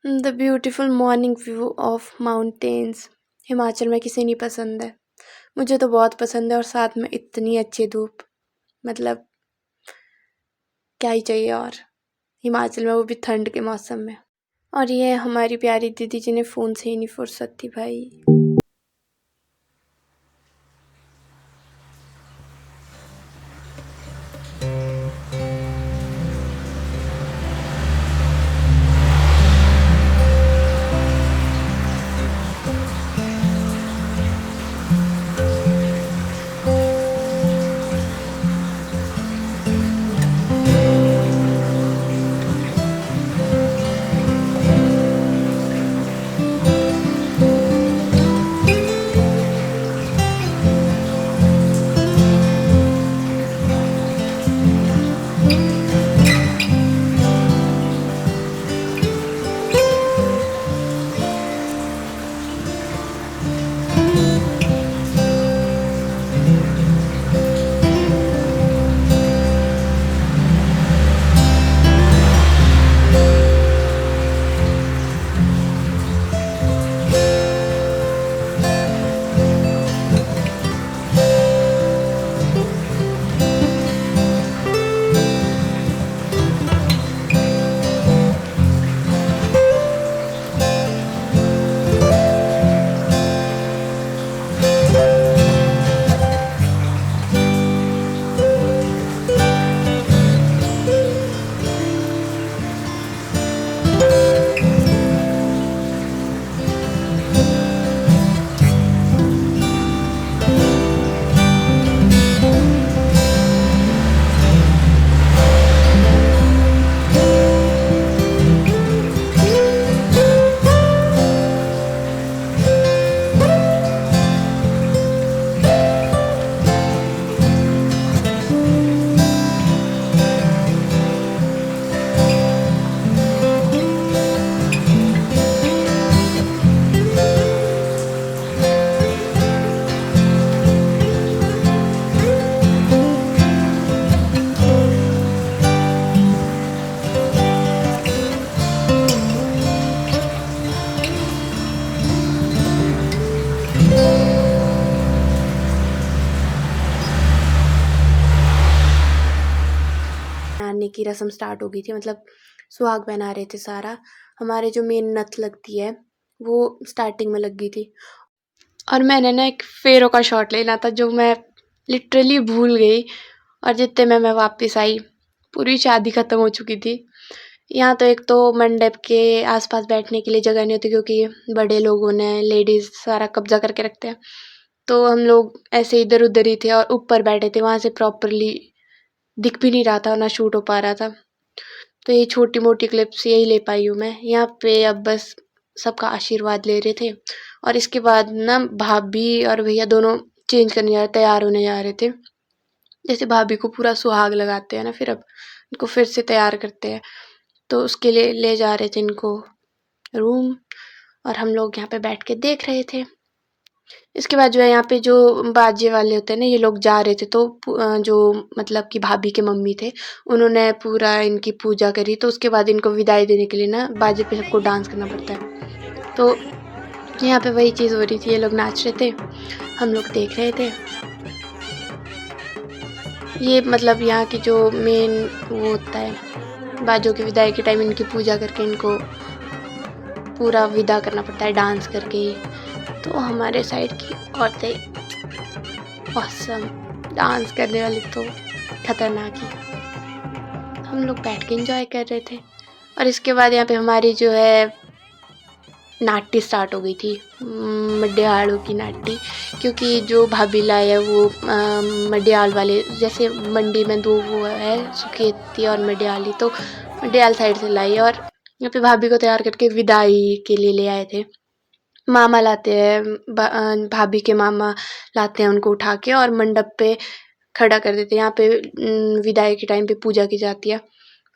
The beautiful morning view of mountains. Himachal में किसे नहीं पसंद है। मुझे तो बहुत पसंद है, और साथ में इतनी अच्छी धूप, मतलब क्या ही चाहिए और। हिमाचल में, वो भी ठंड के मौसम में। और ये हमारी प्यारी दीदी जिन्हें फ़ोन से ही नहीं फुर्सत थी भाई। आने की रस्म स्टार्ट हो गई थी, मतलब सुहाग पहना रहे थे सारा। हमारे जो मेन नथ लगती है वो स्टार्टिंग में लग गई थी, और मैंने ना एक फेरों का शॉट लेना था जो मैं लिटरली भूल गई। और जितने में मैं वापस आई, पूरी शादी ख़त्म हो चुकी थी। यहाँ तो एक तो मंडप के आसपास बैठने के लिए जगह नहीं होती, क्योंकि बड़े लोगों ने, लेडीज़ सारा कब्जा करके रखते हैं। तो हम लोग ऐसे इधर उधर ही थे और ऊपर बैठे थे, वहाँ से प्रॉपरली दिख भी नहीं रहा था, ना शूट हो पा रहा था। तो ये छोटी मोटी क्लिप्स यही ले पाई हूँ मैं यहाँ पे। अब बस सबका आशीर्वाद ले रहे थे, और इसके बाद ना भाभी और भैया दोनों चेंज करने जा रहे, तैयार होने जा रहे थे। जैसे भाभी को पूरा सुहाग लगाते हैं ना, फिर अब इनको फिर से तैयार करते हैं, तो उसके लिए ले जा रहे थे इनको रूम, और हम लोग यहाँ पे बैठ के देख रहे थे। इसके बाद जो है यहाँ पे जो बाजे वाले होते हैं ना, ये लोग जा रहे थे, तो जो मतलब कि भाभी के मम्मी थे, उन्होंने पूरा इनकी पूजा करी। तो उसके बाद इनको विदाई देने के लिए ना बाजे पे सबको डांस करना पड़ता है। तो यहाँ पे वही चीज़ हो रही थी, ये लोग नाच रहे थे, हम लोग देख रहे थे। ये मतलब यहाँ की जो मेन वो होता है, बाजों की विदाई के टाइम इनकी पूजा करके इनको पूरा विदा करना पड़ता है डांस करके। तो हमारे साइड की औरतें ऑसम डांस करने वाली तो खतरनाक ही। हम लोग बैठ के एंजॉय कर रहे थे। और इसके बाद यहाँ पे हमारी जो है नाट्य स्टार्ट हो गई थी, मड्यालों की नाट्य। क्योंकि जो भाभी लाए है वो मड्याल वाले, जैसे मंडी में दो वो है, सुकेती और मड्याली, तो मड्याल साइड से लाई। और यहाँ पे भाभी को तैयार करके विदाई के लिए ले आए थे। मामा लाते हैं, भाभी के मामा लाते हैं उनको उठा के, और मंडप पे खड़ा कर देते हैं। यहाँ पे विदाई के टाइम पे पूजा की जाती है।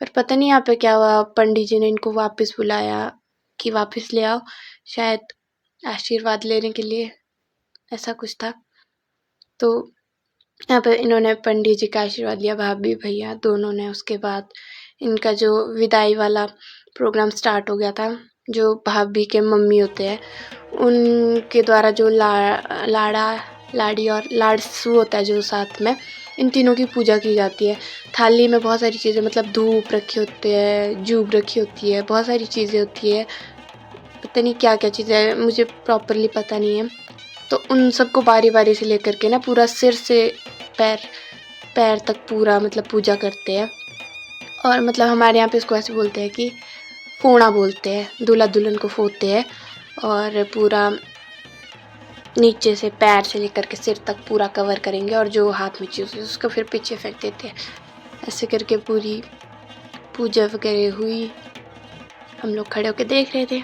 पर पता नहीं यहाँ पे क्या हुआ, पंडित जी ने इनको वापस बुलाया कि वापस ले आओ, शायद आशीर्वाद लेने के लिए, ऐसा कुछ था। तो यहाँ पे इन्होंने पंडित जी का आशीर्वाद लिया, भाभी भैया दोनों ने। उसके बाद इनका जो विदाई वाला प्रोग्राम स्टार्ट हो गया था। जो भाभी के मम्मी होते हैं उनके द्वारा जो लाड़ा लाड़ी और लाडसू होता है जो साथ में, इन तीनों की पूजा की जाती है। थाली में बहुत सारी चीज़ें, मतलब धूप रखी होती है, जूब रखी होती है, बहुत सारी चीज़ें होती है, पता नहीं क्या क्या चीज़ें हैं, मुझे प्रॉपरली पता नहीं है। तो उन सबको बारी बारी से लेकर के ना पूरा सिर से पैर पैर तक पूरा मतलब पूजा करते हैं। और मतलब हमारे यहाँ पे इसको ऐसे बोलते हैं कि फोड़ा बोलते हैं, दूल्हा दुल्हन को फोड़ते हैं और पूरा नीचे से पैर से लेकर के सिर तक पूरा कवर करेंगे और जो हाथ में चीज़ उसको फिर पीछे फेंक देते हैं। ऐसे करके पूरी पूजा वगैरह हुई, हम लोग खड़े होकर देख रहे थे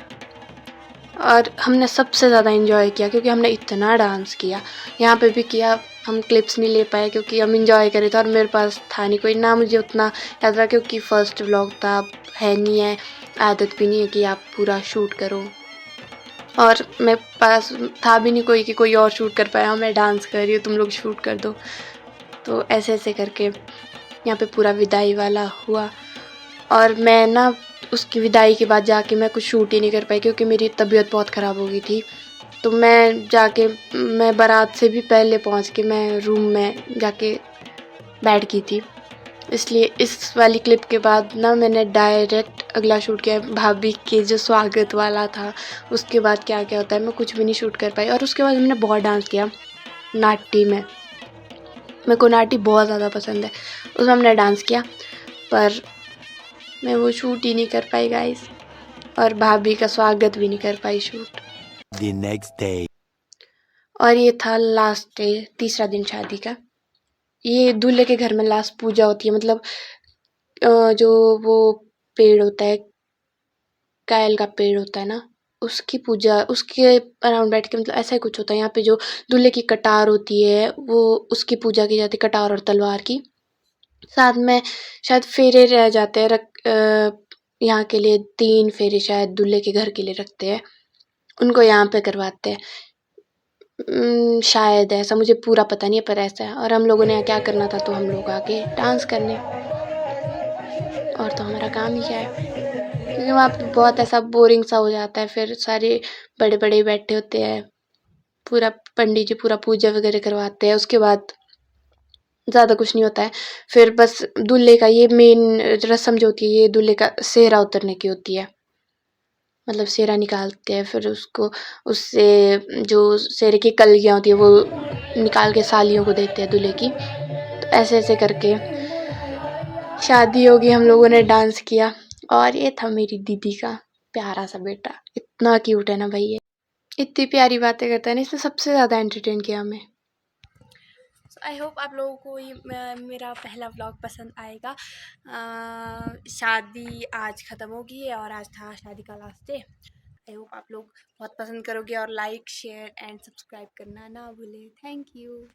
और हमने सबसे ज़्यादा इन्जॉय किया क्योंकि हमने इतना डांस किया। यहाँ पे भी किया, हम क्लिप्स नहीं ले पाए क्योंकि हम इन्जॉय करे थे और मेरे पास था नहीं कोई, ना मुझे उतना याद रहा क्योंकि फ़र्स्ट व्लॉग था, है नहीं है, आदत भी नहीं है कि आप पूरा शूट करो। और मेरे पास था भी नहीं कोई कि कोई और शूट कर पाया, मैं डांस कर रही हूँ तुम लोग शूट कर दो। तो ऐसे ऐसे करके यहाँ पे पूरा विदाई वाला हुआ और मैं ना उसकी विदाई के बाद जाके मैं कुछ शूट ही नहीं कर पाई क्योंकि मेरी तबीयत बहुत ख़राब हो गई थी। तो मैं बारात से भी पहले पहुँच के मैं रूम में जाके बैठ गई थी। इसलिए इस वाली क्लिप के बाद ना मैंने डायरेक्ट अगला शूट किया भाभी के जो स्वागत वाला था। उसके बाद क्या क्या होता है मैं कुछ भी नहीं शूट कर पाई और उसके बाद हमने बहुत डांस किया नाटी में। मेरे को नाटी बहुत ज़्यादा पसंद है, उसमें हमने डांस किया पर मैं वो शूट ही नहीं कर पाई गाइस, और भाभी का स्वागत भी नहीं कर पाई शूट। The next day. और ये था लास्ट डे, तीसरा दिन शादी का। ये दूल्हे के घर में लास्ट पूजा होती है, मतलब जो वो पेड़ होता है, कायल का पेड़ होता है ना, उसकी पूजा उसके अराउंड बैठ के, मतलब ऐसा ही कुछ होता है। यहाँ पे जो दूल्हे की कटार होती है वो उसकी पूजा की जाती है, कटार और तलवार की। साथ में शायद फेरे रह जाते हैं, यहाँ के लिए 3 फेरे शायद दूल्हे के घर के लिए रखते हैं, उनको यहाँ पे करवाते हैं। शायद ऐसा, मुझे पूरा पता नहीं है पर ऐसा है। और हम लोगों ने क्या करना था तो हम लोग आगे डांस करने, और तो हमारा काम ही क्या है क्योंकि वहाँ पे बहुत ऐसा बोरिंग सा हो जाता है, फिर सारे बड़े बड़े बैठे होते हैं, पूरा पंडित जी पूरा पूजा वगैरह करवाते हैं, उसके बाद ज़्यादा कुछ नहीं होता है। फिर बस दूल्हे का ये मेन रस्म जो होती है, ये दूल्हे का सेहरा उतरने की होती है, मतलब सेहरा निकालते हैं, फिर उसको उससे जो सेहरे की कलियाँ होती है वो निकाल के सालियों को देते हैं दूल्हे की। तो ऐसे ऐसे करके शादी होगी, हम लोगों ने डांस किया। और ये था मेरी दीदी का प्यारा सा बेटा, इतना क्यूट है ना भाई, ये इतनी प्यारी बातें करता है ना, इसने सबसे ज़्यादा एंटरटेन किया हमें। आई होप आप लोगों को ये मेरा पहला व्लॉग पसंद आएगा। शादी आज ख़त्म होगी है और आज था शादी का लास्ट डे। आई होप आप लोग बहुत पसंद करोगे और लाइक शेयर एंड सब्सक्राइब करना ना भूलें। Thank you.